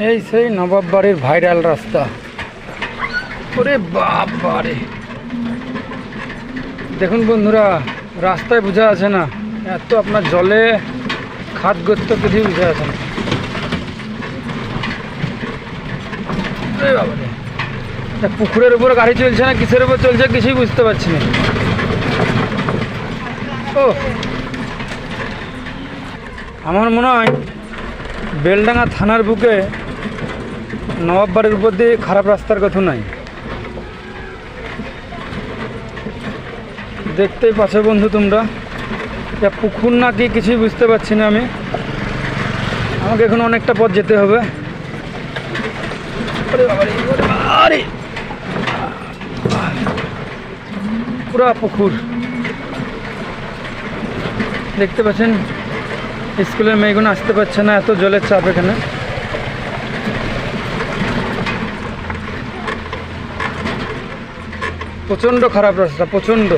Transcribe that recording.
এই সেই নবাব বাড়ির ভাইরাল রাস্তা। ওরে বাবারে, দেখুন বন্ধুরা, রাস্তায় বোঝা আছে না, এত আপনার জলে খাদগ্রস্ত কিছুই বোঝা আছে না। বাবারে, পুকুরের উপর গাড়ি চলছে না কিসের উপর চলছে কিছুই বুঝতে পারছি না। ও, আমার মনে হয় বেলডাঙ্গা থানার বুকে নবাব বাড়ির উপর দিয়ে খারাপ রাস্তার কথা নাই। দেখতেই পাচ্ছ বন্ধু তোমরা, যা পুকুর না কি কিছুই বুঝতে পারছি না আমি। আমাকে এখন অনেকটা পথ যেতে হবে। আরে পুরা পুকুর দেখতে পাচ্ছেন। স্কুলের মেয়েগুলো আসতে পারছে না, এত জলের চাপ এখানে। প্রচণ্ড খারাপ রাস্তা, প্রচণ্ড।